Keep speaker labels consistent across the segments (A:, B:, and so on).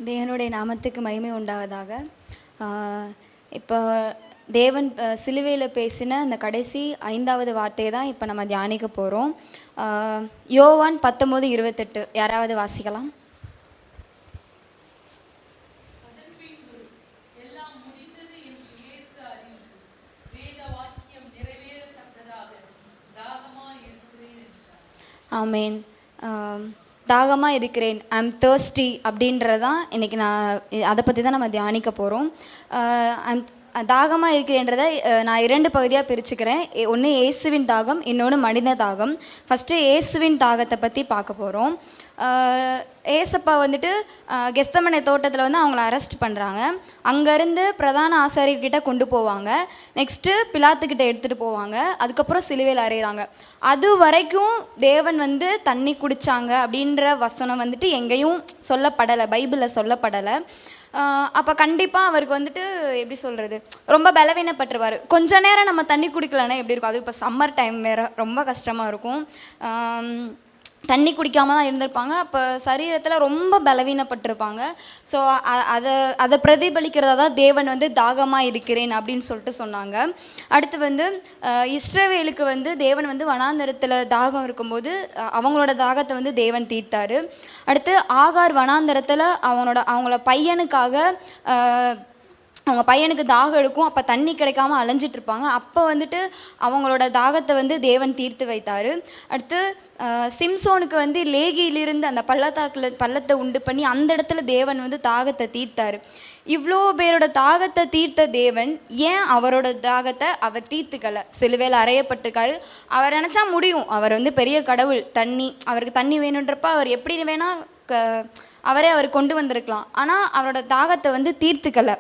A: தேவனுடைய நாமத்துக்கு மகிமை உண்டாவதாக. இப்போ தேவன் சிலுவையில் பேசின அந்த கடைசி 5வது வார்த்தையை தான் இப்போ நம்ம தியானிக்க போகிறோம். யோவான் 19:28 யாராவது வாசிக்கலாம்? ஆமேன். தாகமாக இருக்கிறேன், ஐம் தேர்ஸ்டி அப்படின்றதான் இன்றைக்கி அதை பற்றி தான் நம்ம தியானிக்க போகிறோம். தாகமாக இருக்கிறேன்றதை நான் 2 பகுதியாக பிரிச்சுக்கிறேன். ஒன்று இயேசுவின் தாகம், இன்னொன்று மனித தாகம். ஃபஸ்ட்டு இயேசுவின் தாகத்தை பற்றி பார்க்க போகிறோம். ஏசப்பா வந்துட்டு கெஸ்தமனை தோட்டத்தில் வந்து அவங்கள அரெஸ்ட் பண்ணுறாங்க. அங்கேருந்து பிரதான ஆசாரியர்கிட்ட கொண்டு போவாங்க. நெக்ஸ்ட்டு பிலாத்துக்கிட்ட எடுத்துகிட்டு போவாங்க. அதுக்கப்புறம் சிலுவையில் அறையிறாங்க. அது வரைக்கும் தேவன் வந்து தண்ணி குடித்தாங்க அப்படின்ற வசனம் வந்துட்டு எங்கேயும் சொல்லப்படலை, பைபிளில் சொல்லப்படலை. அப்போ கண்டிப்பாக அவருக்கு வந்துட்டு எப்படி சொல்கிறது, ரொம்ப பலவீனப்பட்டுருவார். கொஞ்ச நேரம் நம்ம தண்ணி குடிக்கலன்னா எப்படி இருக்கும்? அது இப்போ சம்மர் டைம் வேறு, ரொம்ப கஷ்டமாக இருக்கும். தண்ணி குடிக்காமல் தான் இருந்திருப்பாங்க. அப்போ சரீரத்தில் ரொம்ப பலவீனப்பட்டிருப்பாங்க. ஸோ அதை பிரதிபலிக்கிறதா தான் தேவன் வந்து தாகமாக இருக்கிறேன் அப்படின்னு சொல்லிட்டு சொன்னாங்க. அடுத்து வந்து இஸ்ரவேலுக்கு வந்து தேவன் வந்து வனாந்தரத்தில் தாகம் இருக்கும்போது அவங்களோட தாகத்தை வந்து தேவன் தீர்த்தார். அடுத்து ஆகார் வனாந்தரத்தில் அவங்களோட பையனுக்காக அவங்க பையனுக்கு தாகம் எடுக்கும். அப்போ தண்ணி கிடைக்காம அலைஞ்சிட்ருப்பாங்க. அப்போ வந்துட்டு அவங்களோட தாகத்தை வந்து தேவன் தீர்த்து வைத்தார். அடுத்து சிம்சோனுக்கு வந்து லேகியிலிருந்து அந்த பள்ளத்தை உண்டு பண்ணி அந்த இடத்துல தேவன் வந்து தாகத்தை தீர்த்தார். இவ்வளோ பேரோட தாகத்தை தீர்த்த தேவன் ஏன் அவரோட தாகத்தை அவர் தீர்த்துக்கலை? சிலுவையில் அறையப்பட்டிருக்காரு. அவர் நினச்சா முடியும். அவர் வந்து பெரிய கடவுள். அவருக்கு தண்ணி வேணுன்றப்ப அவர் எப்படி வேணால் அவர் கொண்டு வந்திருக்கலாம். ஆனால் அவரோட தாகத்தை வந்து தீர்த்துக்கலை.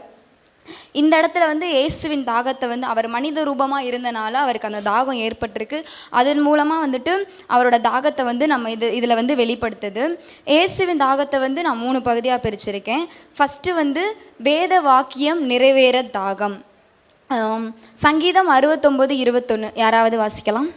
A: இந்த இடத்துல வந்து இயேசுவின் தாகத்தை வந்து அவர் மனித ரூபமாக இருந்தனால அவருக்கு அந்த தாகம் ஏற்பட்டிருக்கு. அதன் மூலமாக வந்துட்டு அவரோட தாகத்தை வந்து நம்ம இதில் வந்து வெளிப்படுத்துது. இயேசுவின் தாகத்தை வந்து நான் 3 பகுதியாக பிரிச்சிருக்கேன். ஃபஸ்ட்டு வந்து வேத வாக்கியம் நிறைவேற தாகம். சங்கீதம் 69:21 யாராவது வாசிக்கலாம்?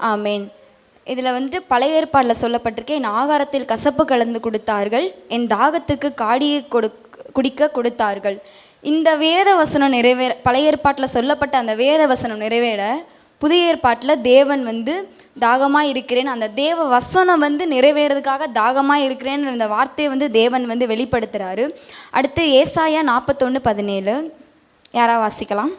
A: ஆமேன். இதில் வந்துட்டு பழைய ஏற்பாடில் சொல்லப்பட்டிருக்கு, என் ஆகாரத்தில் கசப்பு கலந்து கொடுத்தார்கள், என் தாகத்துக்கு காடியை குடிக்க கொடுத்தார்கள். இந்த வேத வசனம் பழைய ஏற்பாட்டில் சொல்லப்பட்ட அந்த வேத வசனம் நிறைவேற புதிய ஏற்பாட்டில் தேவன் வந்து தாகமாக இருக்கிறேன், அந்த தேவ வசனம் வந்து நிறைவேறதுக்காக தாகமாக இருக்கிறேன்னு அந்த வார்த்தையை வந்து தேவன் வந்து வெளிப்படுத்துகிறாரு. அடுத்து ஏசாயா 41:17 யாரா வாசிக்கலாம்?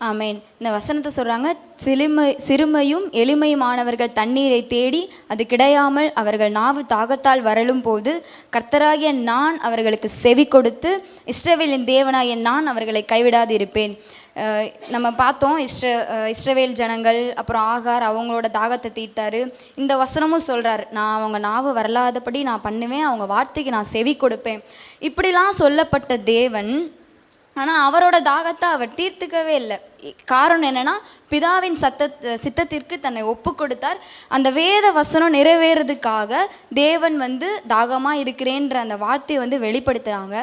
A: ஆமேன். இந்த வசனத்தை சொல்கிறாங்க, சிறுமையும் எளிமையுமானவர்கள் தண்ணீரை தேடி அது கிடையாமல் அவர்கள் நாவு தாகத்தால் வரலும் போது கர்த்தராகிய நான் அவர்களுக்கு செவி கொடுத்து இஸ்ரவேலின் தேவனாகிய நான் அவர்களை கைவிடாது இருப்பேன். நம்ம பார்த்தோம், இஸ்ரவேல் ஜனங்கள் அப்புறம் ஆகார் அவங்களோட தாகத்தை தீர்த்தாரு. இந்த வசனமும் சொல்கிறார், நான் அவங்க நாவு வரலாதபடி நான் பண்ணுவேன், அவங்க வார்த்தைக்கு நான் செவி கொடுப்பேன். இப்படிலாம் சொல்லப்பட்ட தேவன் ஆனால் அவரோட தாகத்தை அவர் தீர்த்துக்கவே இல்லை. காரணம் என்னென்னா, பிதாவின் சித்தத்திற்கு தன்னை ஒப்பு கொடுத்தார். அந்த வேத வசனம் நிறைவேறதுக்காக தேவன் வந்து தாகமாக இருக்கிறேன்ற அந்த வார்த்தையை வந்து வெளிப்படுத்துகிறாங்க.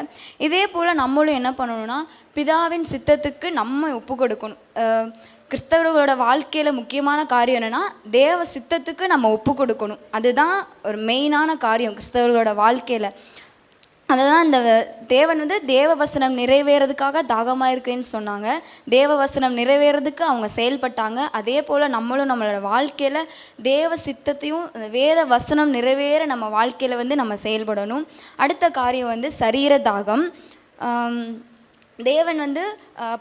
A: இதே போல் நம்மளும் என்ன பண்ணணும்னா, பிதாவின் சித்தத்துக்கு நம்ம ஒப்பு கொடுக்கணும். கிறிஸ்தவர்களோட வாழ்க்கையில் முக்கியமான காரியம் என்னென்னா, தேவ சித்தத்துக்கு நம்ம ஒப்பு கொடுக்கணும். அதுதான் ஒரு மெயினான காரியம் கிறிஸ்தவர்களோட வாழ்க்கையில். அதுதான் இந்த தேவன் வந்து தேவ வசனம் நிறைவேறதுக்காக தாகமாக இருக்கிறேன்னு சொன்னாங்க. தேவ வசனம் நிறைவேறதுக்கு அவங்க செயல்பட்டாங்க. அதே போல் நம்மளும் நம்மளோட வாழ்க்கையில் தேவ சித்தத்தையும் வேத வசனம் நிறைவேற நம்ம வாழ்க்கையில் வந்து நம்ம செயல்படணும். அடுத்த காரியம் வந்து சரீர தாகம். தேவன் வந்து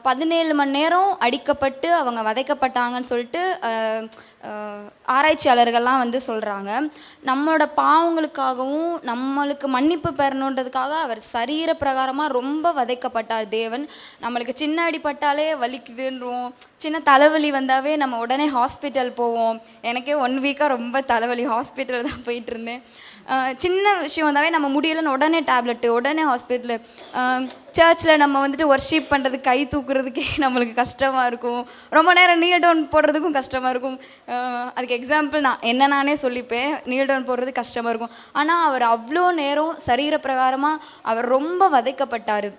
A: 17 மணி நேரம் அடிக்கப்பட்டு அவங்க வதைக்கப்பட்டாங்கன்னு சொல்லிட்டு ஆராய்ச்சியாளர்கள்லாம் வந்து சொல்கிறாங்க, நம்மளோட பாவங்களுக்காகவும் நம்மளுக்கு மன்னிப்பு பெறணுன்றதுக்காக அவர் சரீர பிரகாரமாக ரொம்ப வதைக்கப்பட்டார் தேவன். நம்மளுக்கு சின்ன அடிப்பட்டாலே வலிக்குதுன்றோம், சின்ன தலைவலி வந்தாவே நம்ம உடனே ஹாஸ்பிட்டல் போவோம். எனக்கே 1 வீக்காக ரொம்ப தலைவலி, ஹாஸ்பிட்டல் தான் போயிட்டு இருந்தேன். சின்ன விஷயம் வந்தாவே நம்ம முடியலைன்னு உடனே டேப்லெட்டு, உடனே ஹாஸ்பிட்டலு. சர்ச்சில் நம்ம வந்துட்டு ஒர்ஷிப் பண்ணுறதுக்கு கை தூக்குறதுக்கே நம்மளுக்கு கஷ்டமாக இருக்கும், ரொம்ப நேரம் நீல் டவுன் போடுறதுக்கும் கஷ்டமாக இருக்கும். அதுக்கு எக்ஸாம்பிள் நானே சொல்லிப்பேன், நீல் டவுன் போடுறது கஷ்டமாக இருக்கும். ஆனால் அவர் அவ்வளோ நேரம் சரீர பிரகாரமாக அவர் ரொம்ப வதைக்கப்பட்டார்.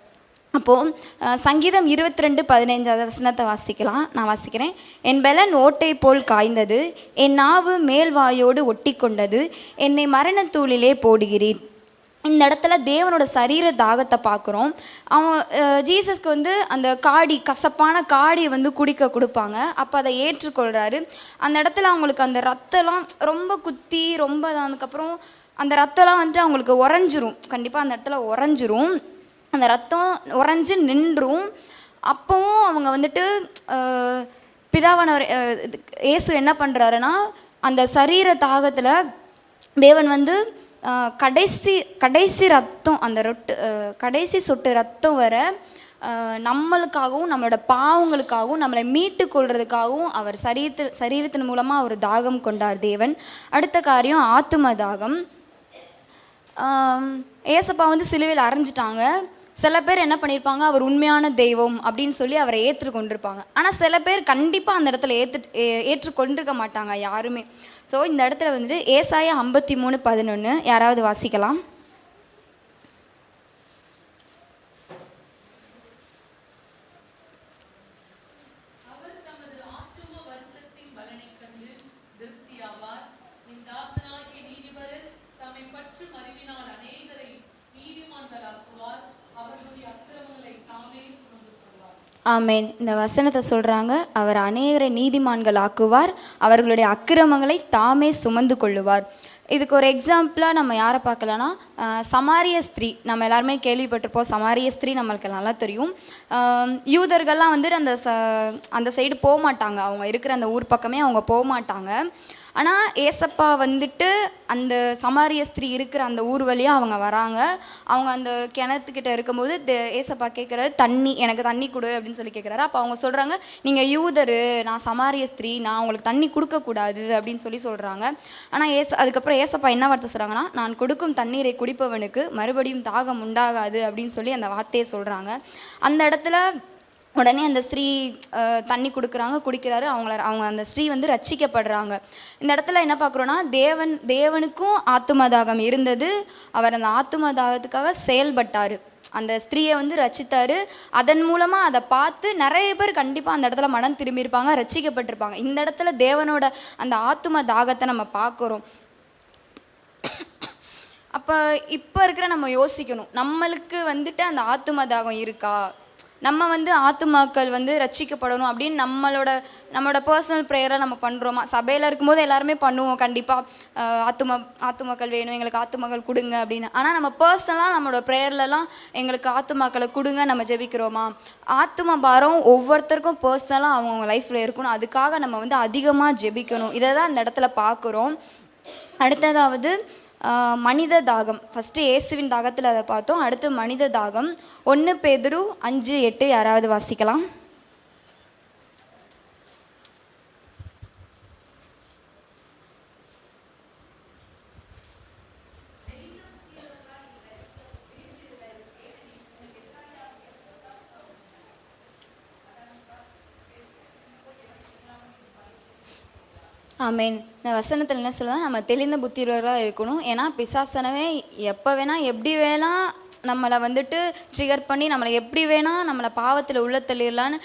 A: அப்போது சங்கீதம் 22:15 வசனத்தை வாசிக்கலாம், நான் வாசிக்கிறேன். என் பெலன் ஓட்டை போல் காய்ந்தது, என் நாவு மேல் வாயோடு ஒட்டி கொண்டது, என்னை மரணத்தூளிலே போடுகிறீர். இந்த இடத்துல தேவனோட சரீர தாகத்தை பார்க்குறோம். அவன் ஜீசஸ்க்கு வந்து அந்த கசப்பான காடியை வந்து குடிக்க கொடுப்பாங்க. அப்போ அதை ஏற்றுக்கொள்கிறாரு. அந்த இடத்துல அவங்களுக்கு அந்த ரத்தம்லாம் ரொம்ப குத்தி ரொம்ப அதுக்கப்புறம் அந்த ரத்தம்லாம் வந்துட்டு அவங்களுக்கு உறைஞ்சிரும், கண்டிப்பாக அந்த இடத்துல உறைஞ்சிரும், அந்த ரத்தம் உறைஞ்சி நின்றும். அப்போவும் அவங்க வந்துட்டு பிதாவானவர் இயேசு என்ன பண்ணுறாருன்னா, அந்த சரீர தாகத்தில் தேவன் வந்து கடைசி ரத்தம், அந்த கடைசி சொட்டு ரத்தம் வர நம்மளுக்காகவும் நம்மளோட பாவங்களுக்காகவும் நம்மளை மீட்டு கொள்றதுக்காகவும் அவர் சரீரத்தின் மூலமாக அவர் தாகம் கொண்டார் தேவன். அடுத்த காரியம் ஆத்தும தாகம். ஏசப்பா வந்து சிலுவையில் அரைஞ்சிட்டாங்க. சில பேர் என்ன பண்ணியிருப்பாங்க, அவர் உண்மையான தெய்வம் அப்படின்னு சொல்லி அவரை ஏற்றுக்கொண்டிருப்பாங்க. ஆனால் சில பேர் கண்டிப்பாக அந்த இடத்துல ஏற்றுக்கொண்டிருக்க மாட்டாங்க யாருமே. ஸோ இந்த இடத்துல வந்துட்டு ஏசாயா 53:11 யாராவது வாசிக்கலாம். ஆமேன். இந்த வசனத்தை சொல்கிறாங்க, அவர் அநேகரை நீதிமான்கள் ஆக்குவார், அவர்களுடைய அக்கிரமங்களை தாமே சுமந்து கொள்ளுவார். இதுக்கு ஒரு எக்ஸாம்பிளாக நம்ம யாரை பார்க்கலான்னா, சமாரிய ஸ்திரீ. நம்ம எல்லாருமே கேள்விப்பட்டிருப்போம், சமாரிய ஸ்திரீ நம்மளுக்கு நல்லா தெரியும். யூதர்கள்லாம் வந்துட்டு அந்த சைடு போக மாட்டாங்க, அவங்க இருக்கிற அந்த ஊர் பக்கமே அவங்க போக மாட்டாங்க. ஆனால் ஏசப்பா வந்துட்டு அந்த சமாரிய ஸ்திரீ இருக்கிற அந்த ஊர் வழியாக அவங்க வராங்க. அவங்க அந்த கிணத்துக்கிட்ட இருக்கும்போது ஏசப்பா கேட்குறாரு, எனக்கு தண்ணி கொடு அப்படின்னு சொல்லி கேட்குறாரு. அப்போ அவங்க சொல்கிறாங்க, நீங்கள் யூதர், நான் சமாரிய ஸ்திரீ, நான் உங்களுக்கு தண்ணி கொடுக்கக்கூடாது அப்படின்னு சொல்லி சொல்கிறாங்க. ஆனால் அதுக்கப்புறம் ஏசப்பா என்ன வார்த்தை சொல்கிறாங்கன்னா, நான் கொடுக்கும் தண்ணீரை குடிப்பவனுக்கு மறுபடியும் தாகம் உண்டாகாது அப்படின்னு சொல்லி அந்த வார்த்தையை சொல்கிறாங்க. அந்த இடத்துல உடனே அந்த ஸ்திரீ தண்ணி குடிக்கிறாரு. அவங்க அந்த ஸ்திரீ வந்து ரட்சிக்கப்படுறாங்க. இந்த இடத்துல என்ன பார்க்குறோன்னா, தேவனுக்கும் ஆத்தும தாகம் இருந்தது. அவர் அந்த ஆத்தும தாகத்துக்காக செயல்பட்டார், அந்த ஸ்திரீயை வந்து ரட்சித்தார். அதன் மூலமாக அதை பார்த்து நிறைய பேர் கண்டிப்பாக அந்த இடத்துல மனம் திரும்பியிருப்பாங்க, ரட்சிக்கப்பட்டிருப்பாங்க. இந்த இடத்துல தேவனோட அந்த ஆத்தும தாகத்தை நம்ம பார்க்குறோம். அப்போ இப்போ இருக்கிற நம்ம யோசிக்கணும், நம்மளுக்கு வந்துட்டு அந்த ஆத்தும தாகம் இருக்கா, நம்ம வந்து ஆத்துமாக்கள் வந்து ரட்சிக்கப்படணும் அப்படின்னு நம்மளோட பர்சனல் ப்ரேயராக நம்ம பண்ணுறோமா? சபையில் இருக்கும்போது எல்லாருமே பண்ணுவோம் கண்டிப்பாக, ஆத்துமாக்கள் வேணும், எங்களுக்கு ஆத்துமாக்கள் கொடுங்க அப்படின்னு. ஆனால் நம்ம பர்சனலாக நம்மளோட ப்ரேயர்லலாம் எங்களுக்கு ஆத்துமாக்களை கொடுங்க நம்ம ஜெபிக்கிறோமா? ஆத்தும பாரம் ஒவ்வொருத்தருக்கும் பர்சனலாக அவங்க லைஃப்பில் இருக்கணும், அதுக்காக நம்ம வந்து அதிகமாக ஜெபிக்கணும். இதை தான் இந்த இடத்துல பார்க்குறோம். அடுத்ததாவது மனித தாகம். ஃபஸ்ட்டு இயேசுவின் தாகத்தில் அதை பார்த்தோம். அடுத்து மனித தாகம். 1 பேதுரு 5:8 யாராவது வாசிக்கலாம். ஆமேன். இந்த வசனத்தில் என்ன சொல்லுவாங்க, நம்ம தெளிந்த புத்தியுள்ளவர்களாக இருக்கணும். ஏன்னா பிசாசனவே எப்போ வேணால் எப்படி வேணால் நம்மளை வந்துட்டு ட்ரிகர் பண்ணி நம்மளை எப்படி வேணால் நம்மளை பாவத்தில் உள்ள தள்ளிடலான்னு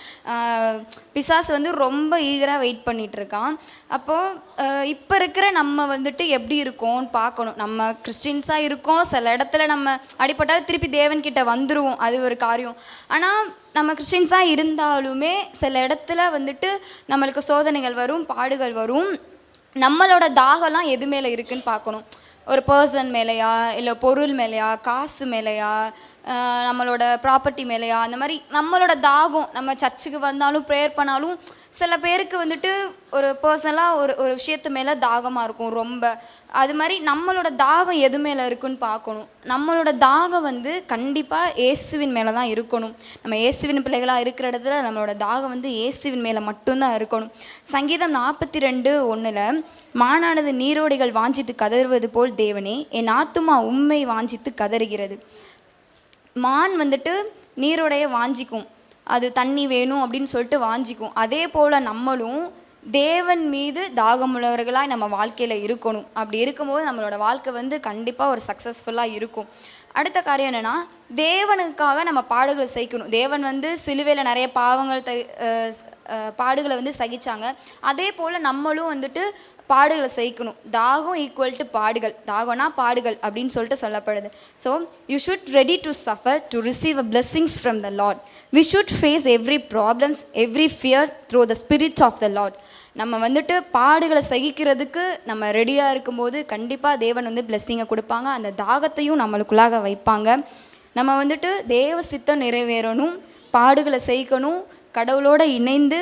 A: பிசாசு வந்து ரொம்ப ஈகராக வெயிட் பண்ணிகிட்ருக்கான். அப்போது இப்போ இருக்கிற நம்ம வந்துட்டு எப்படி இருக்கோம்னு பார்க்கணும். நம்ம கிறிஸ்டின்ஸாக இருக்கோம், சில இடத்துல நம்ம அடிப்பட்டாலும் திருப்பி தேவன்கிட்ட வந்துடுவோம், அது ஒரு காரியம். ஆனால் நம்ம கிறிஸ்டின்ஸாக இருந்தாலுமே சில இடத்துல வந்துட்டு நம்மளுக்கு சோதனைகள் வரும், பாடுகள் வரும். நம்மளோட தாகம்லாம் எது மேலே இருக்குதுன்னு பார்க்கணும். ஒரு பர்சன் மேலேயா, இல்லை பொருள் மேலேயா, காசு மேலேயா, நம்மளோட ப்ராப்பர்ட்டி மேலேயா, அந்த மாதிரி நம்மளோட தாகம். நம்ம சர்ச்சுக்கு வந்தாலும் ப்ரேயர் பண்ணாலும் சில பேருக்கு வந்துட்டு ஒரு பர்சனலாக ஒரு விஷயத்து மேலே தாகமாக இருக்கும் ரொம்ப. அது மாதிரி நம்மளோட தாகம் எது மேலே இருக்குன்னு பார்க்கணும். நம்மளோட தாகம் வந்து கண்டிப்பாக இயேசுவின் மேலே தான் இருக்கணும். நம்ம இயேசுவின் பிள்ளைகளாக இருக்கிற இடத்துல நம்மளோட தாகம் வந்து இயேசுவின் மேலே மட்டும்தான் இருக்கணும். சங்கீதம் 42:1 மானானது நீரோடைகள் வாஞ்சித்து கதறுவது போல் தேவனே என் ஆத்துமா உம்மை வாஞ்சித்து கதறுகிறது. மான் வந்துட்டு நீரோடைய வாஞ்சிக்கும், அது தண்ணி வேணும் அப்படின்னு சொல்லிட்டு வாஞ்சிக்கும். அதே போல் நம்மளும் தேவன் மீது தாகமுள்ளவர்களாக நம்ம வாழ்க்கையில் இருக்கணும். அப்படி இருக்கும்போது நம்மளோட வாழ்க்கை வந்து கண்டிப்பாக ஒரு சக்ஸஸ்ஃபுல்லாக இருக்கும். அடுத்த காரியம் என்னென்னா, தேவனுக்காக நம்ம பாடுகளை சகிக்கணும். தேவன் வந்து சிலுவையில் நிறைய பாடுகளை வந்து சகிச்சாங்க. அதே போல் நம்மளும் வந்துட்டு பாடுகளை சகிக்கணும். தாகம் ஈக்குவல் டு பாடுகள், தாகம்னா பாடுகள் அப்படின்னு சொல்லிட்டு சொல்லப்படுது. So you should ready to suffer to receive a blessings from the lord. We should face every problems every fear through the spirit of the lord. நம்ம வந்துட்டு பாடுகளை சகிக்கிறதுக்கு நம்ம ரெடியாக இருக்கும்போது கண்டிப்பாக தேவன் வந்து பிளெஸ்ஸிங்கை கொடுப்பாங்க. அந்த தாகத்தையும் நம்மளுக்குள்ளாக வைப்பாங்க. நம்ம வந்துட்டு தேவ சித்தம் நிறைவேறணும், பாடுகளை சகிக்கணும், கடவுளோடு இணைந்து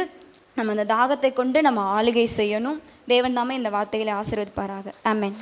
A: நம்ம அந்த தாகத்தை கொண்டு நம்ம ஆளுகை செய்யணும். தேவன் தாமே இந்த வார்த்தைகளை ஆசீர்வதிப்பாராக. ஆமென்.